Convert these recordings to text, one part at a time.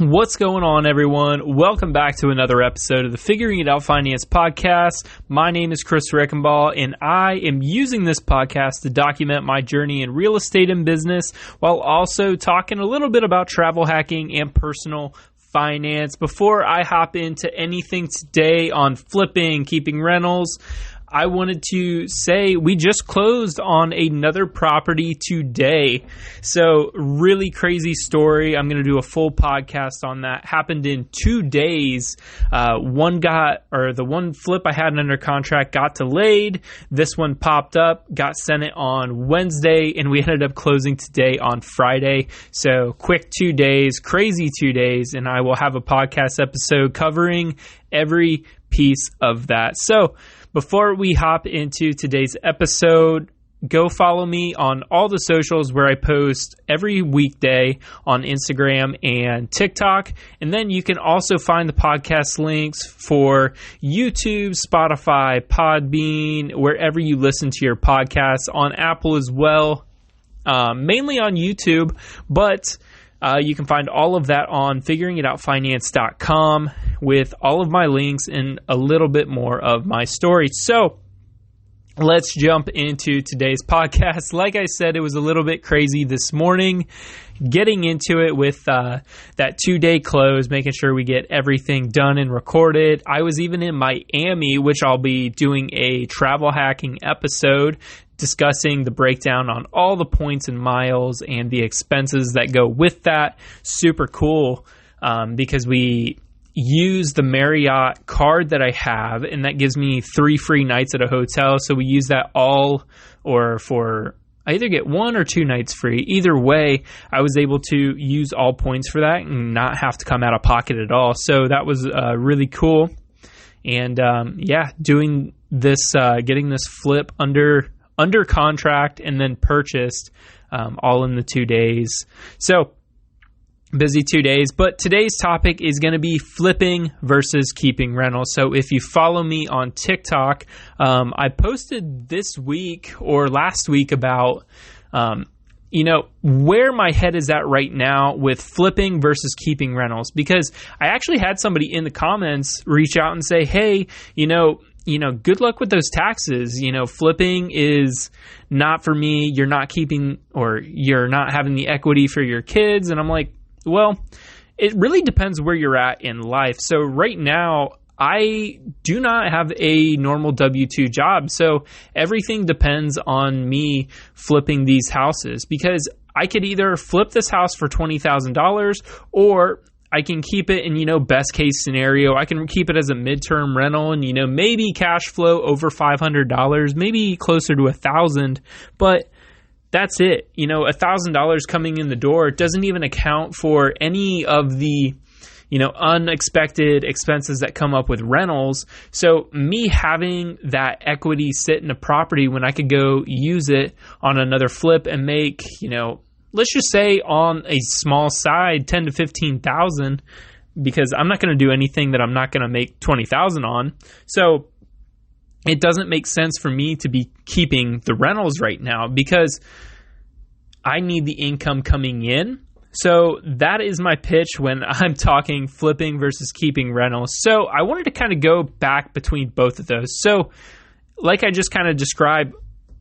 What's going on, everyone? Welcome back to another episode of the Figuring It Out Finance podcast. My name is Chris Rickenbaugh, and I am using this podcast to document my journey in real estate and business while also talking a little bit about travel hacking and personal finance. Before I hop into anything today on flipping, keeping rentals, I wanted to say we just closed on another property today. So really crazy story. I'm going to do a full podcast on that. Happened in 2 days. The one flip I had under contract got delayed. This one popped up, got sent it on Wednesday, and we ended up closing today on Friday. So quick 2 days, crazy 2 days, and I will have a podcast episode covering every piece of that. So before we hop into today's episode, go follow me on all the socials where I post every weekday on Instagram and TikTok. And then you can also find the podcast links for YouTube, Spotify, Podbean, wherever you listen to your podcasts, on Apple as well, mainly on YouTube, but you can find all of that on figuringitoutfinance.com with all of my links and a little bit more of my story. So let's jump into today's podcast. Like I said, it was a little bit crazy this morning, getting into it with that 2-day close, making sure we get everything done and recorded. I was even in Miami, which I'll be doing a travel hacking episode discussing the breakdown on all the points and miles and the expenses that go with that. Super cool because we use the Marriott card that I have, and that gives me 3 free nights at a hotel. So we use that I either get 1 or 2 nights free. Either way, I was able to use all points for that and not have to come out of pocket at all. So that was really cool. And doing this, getting this flip under contract and then purchased all in the 2 days. So busy 2 days, but today's topic is going to be flipping versus keeping rentals. So if you follow me on TikTok, I posted this week or last week about, where my head is at right now with flipping versus keeping rentals, because I actually had somebody in the comments reach out and say, hey, good luck with those taxes. Flipping is not for me. You're not keeping, or you're not having the equity for your kids. And I'm like, well, it really depends where you're at in life. So right now, I do not have a normal W-2 job. So everything depends on me flipping these houses, because I could either flip this house for $20,000 or I can keep it in, best case scenario, I can keep it as a midterm rental and, maybe cash flow over $500, maybe closer to $1,000, but that's it. $1,000 coming in the door doesn't even account for any of the, unexpected expenses that come up with rentals. So me having that equity sit in a property when I could go use it on another flip and make, let's just say on a small side, 10 to 15,000, because I'm not going to do anything that I'm not going to make 20,000 on. So it doesn't make sense for me to be keeping the rentals right now because I need the income coming in. So that is my pitch when I'm talking flipping versus keeping rentals. So I wanted to kind of go back between both of those. So like I just kind of described,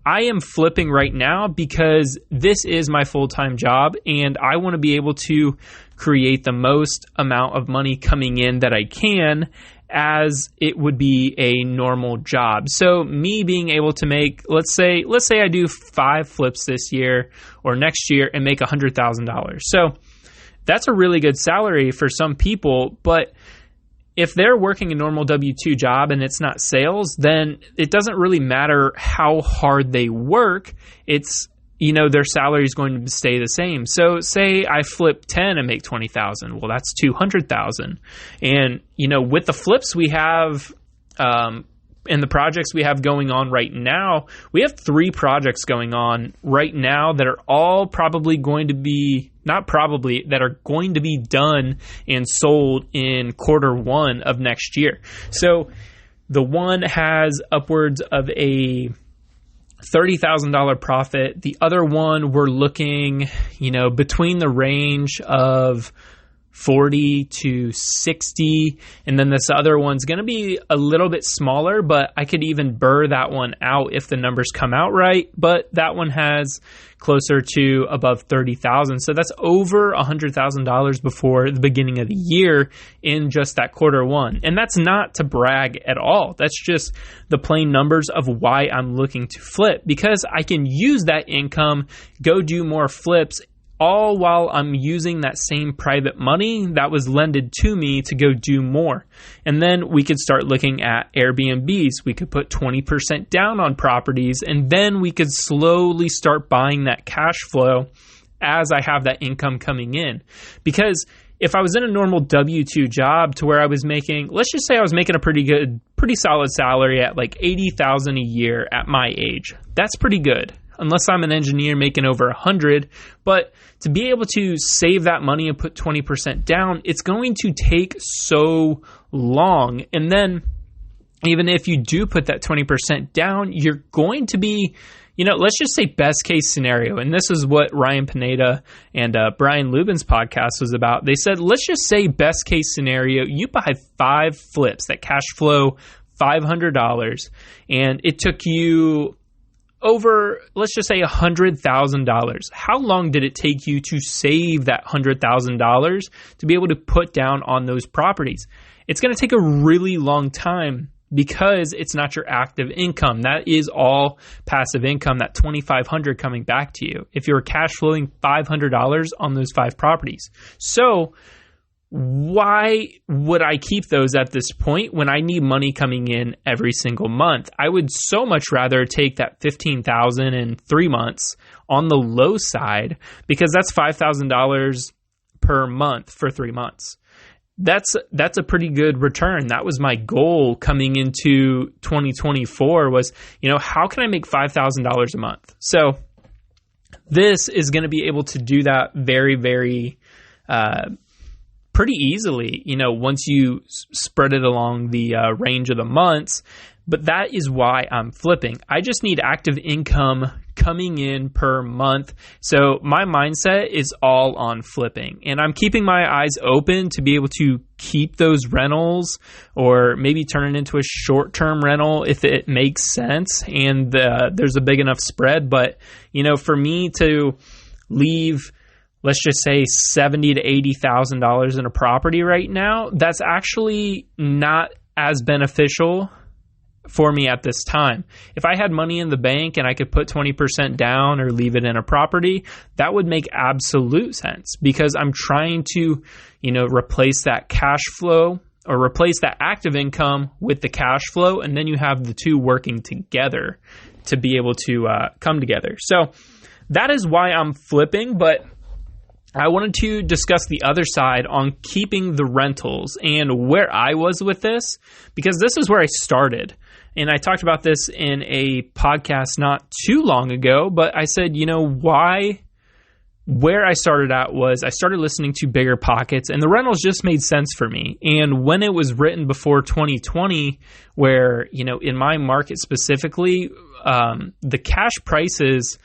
I am flipping right now because this is my full-time job and I want to be able to create the most amount of money coming in that I can as it would be a normal job. So me being able to make, let's say I do 5 flips this year or next year and make $100,000. So that's a really good salary for some people, but if they're working a normal W-2 job and it's not sales, then it doesn't really matter how hard they work. It's, their salary is going to stay the same. So say I flip 10 and make 20,000. Well, that's 200,000. And, with the flips we have, and the projects we have going on right now, we have 3 projects going on right now that are all probably going to be, that are going to be done and sold in Q1 of next year. So the one has upwards of a $30,000 profit. The other one, we're looking, between the range of 40 to 60. And then this other one's going to be a little bit smaller, but I could even burr that one out if the numbers come out right. But that one has closer to above 30,000. So that's over $100,000 before the beginning of the year in just that quarter one. And that's not to brag at all. That's just the plain numbers of why I'm looking to flip, because I can use that income, go do more flips, all while I'm using that same private money that was lended to me to go do more. And then we could start looking at Airbnbs. We could put 20% down on properties, and then we could slowly start buying that cash flow as I have that income coming in. Because if I was in a normal W-2 job to where I was making, let's just say I was making a pretty solid salary at like $80,000 a year at my age, that's pretty good. Unless I'm an engineer making over 100, but to be able to save that money and put 20% down, it's going to take so long. And then even if you do put that 20% down, you're going to be, let's just say best case scenario. And this is what Ryan Pineda and Brian Lubin's podcast was about. They said, let's just say best case scenario, you buy 5 flips that cash flow $500, and it took you over, let's just say $100,000. How long did it take you to save that $100,000 to be able to put down on those properties? It's going to take a really long time because it's not your active income. That is all passive income, that $2,500 coming back to you if you're cash flowing $500 on those 5 properties. So why would I keep those at this point when I need money coming in every single month? I would so much rather take that $15,000 in 3 months on the low side, because that's $5,000 per month for 3 months. That's a pretty good return. That was my goal coming into 2024 was, how can I make $5,000 a month? So this is going to be able to do that very, very pretty easily, once you spread it along the range of the months. But that is why I'm flipping. I just need active income coming in per month. So my mindset is all on flipping. And I'm keeping my eyes open to be able to keep those rentals or maybe turn it into a short-term rental if it makes sense and there's a big enough spread. But, for me to leave, let's just say $70,000 to $80,000 in a property right now, that's actually not as beneficial for me at this time. If I had money in the bank and I could put 20% down or leave it in a property, that would make absolute sense, because I'm trying to, replace that cash flow or replace that active income with the cash flow. And then you have the two working together to be able to come together. So that is why I'm flipping. But I wanted to discuss the other side on keeping the rentals and where I was with this, because this is where I started. And I talked about this in a podcast not too long ago, but I said, where I started at was I started listening to Bigger Pockets, and the rentals just made sense for me. And when it was written before 2020, where, in my market specifically, the cash prices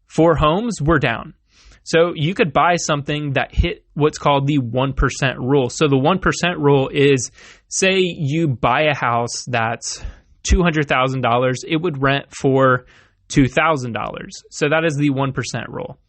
for homes were down. So you could buy something that hit what's called the 1% rule. So the 1% rule is, say you buy a house that's $200,000, it would rent for $2,000. So that is the 1% rule.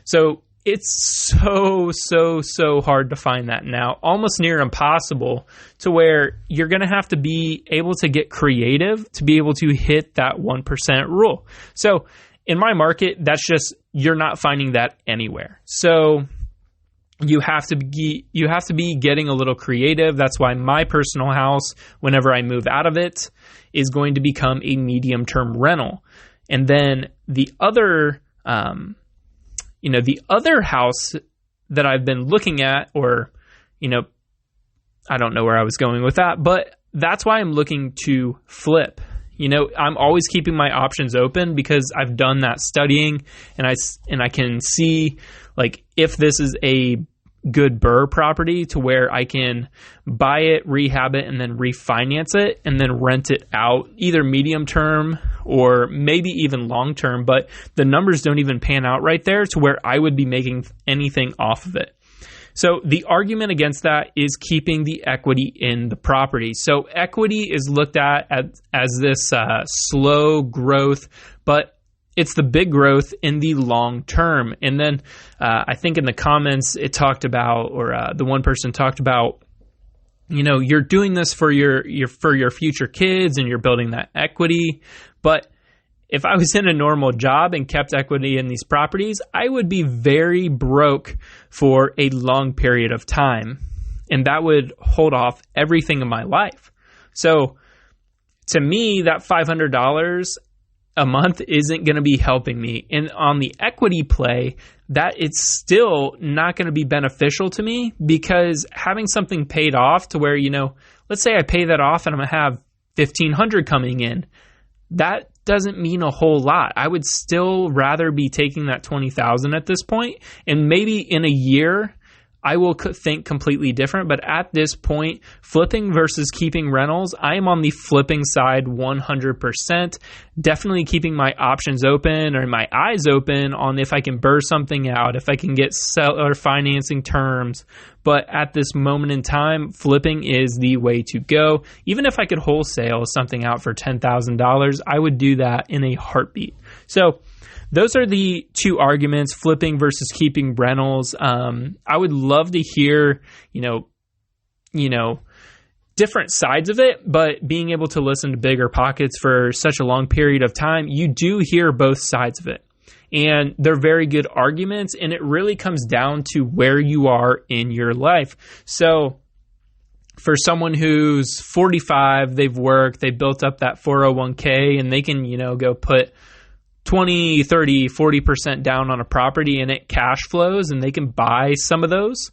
So it's so hard to find that now, almost near impossible, to where you're going to have to be able to get creative to be able to hit that 1% rule. So in my market, that's just, you're not finding that anywhere. So you have to be getting a little creative. That's why my personal house, whenever I move out of it, is going to become a medium-term rental. And then the other, the other house that I've been looking at, or, I don't know where I was going with that, but that's why I'm looking to flip. I'm always keeping my options open because I've done that studying, and I can see, like, if this is a good BRRRR property to where I can buy it, rehab it, and then refinance it and then rent it out, either medium term or maybe even long term, but the numbers don't even pan out right there to where I would be making anything off of it. So the argument against that is keeping the equity in the property. So equity is looked at as this slow growth, but it's the big growth in the long term. And then I think in the comments it talked about, or the one person talked about, you're doing this for your future kids and you're building that equity. But if I was in a normal job and kept equity in these properties, I would be very broke for a long period of time. And that would hold off everything in my life. So to me, that $500 a month isn't going to be helping me. And on the equity play, that it's still not going to be beneficial to me, because having something paid off to where, let's say I pay that off and I'm going to have $1,500 coming in, that doesn't mean a whole lot. I would still rather be taking that $20,000 at this point, and maybe in a year I will think completely different. But at this point, flipping versus keeping rentals, I am on the flipping side 100%. Definitely keeping my options open, or my eyes open on if I can burr something out, if I can get seller financing terms. But at this moment in time, flipping is the way to go. Even if I could wholesale something out for $10,000, I would do that in a heartbeat. So those are the two arguments, flipping versus keeping rentals. I would love to hear, different sides of it, but being able to listen to Bigger Pockets for such a long period of time, you do hear both sides of it. And they're very good arguments, and it really comes down to where you are in your life. So for someone who's 45, they've worked, they built up that 401k, and they can, go put 20, 30, 40% down on a property and it cash flows, and they can buy some of those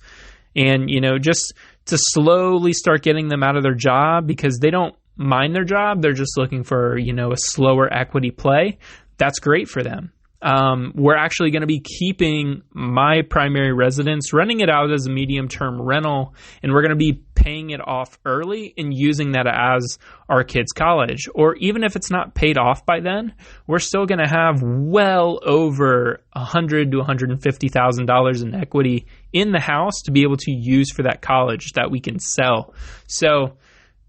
and, just to slowly start getting them out of their job, because they don't mind their job. They're just looking for, a slower equity play. That's great for them. We're actually going to be keeping my primary residence, renting it out as a medium-term rental, and we're going to be paying it off early and using that as our kids' college. Or even if it's not paid off by then, we're still going to have well over $100,000 to $150,000 in equity in the house to be able to use for that college that we can sell. So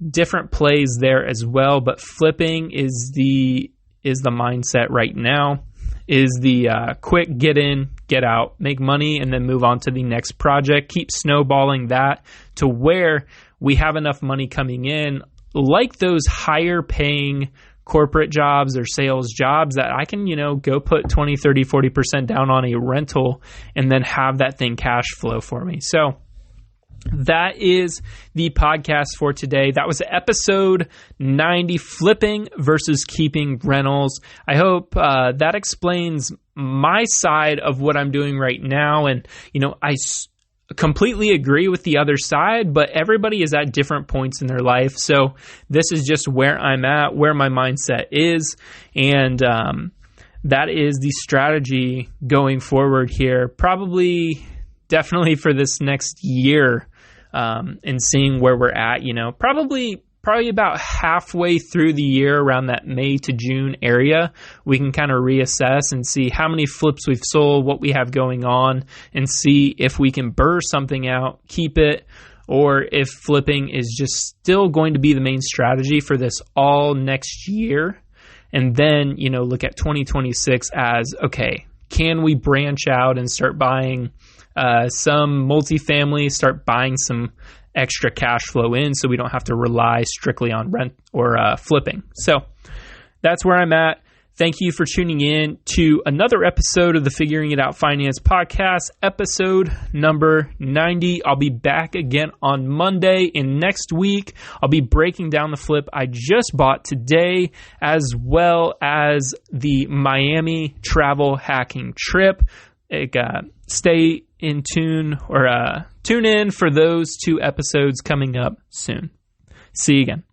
different plays there as well, but flipping is the mindset right now. Is the quick get in, get out, make money, and then move on to the next project. Keep snowballing that to where we have enough money coming in, like those higher paying corporate jobs or sales jobs, that I can, go put 20, 30, 40% down on a rental and then have that thing cash flow for me. So that is the podcast for today. That was episode 90, flipping versus keeping rentals. I hope that explains my side of what I'm doing right now. And, I completely agree with the other side, but everybody is at different points in their life. So this is just where I'm at, where my mindset is. And that is the strategy going forward here. Definitely for this next year. And seeing where we're at, probably about halfway through the year, around that May to June area, we can kind of reassess and see how many flips we've sold, what we have going on, and see if we can burr something out, keep it, or if flipping is just still going to be the main strategy for this all next year. And then, look at 2026 as, okay, can we branch out and start buying some multifamily, start buying some extra cash flow in so we don't have to rely strictly on rent or flipping. So that's where I'm at. Thank you for tuning in to another episode of the Figuring It Out Finance podcast, episode number 90. I'll be back again on Monday, and next week I'll be breaking down the flip I just bought today, as well as the Miami travel hacking trip. Stay in tune, or tune in for those two episodes coming up soon. See you again.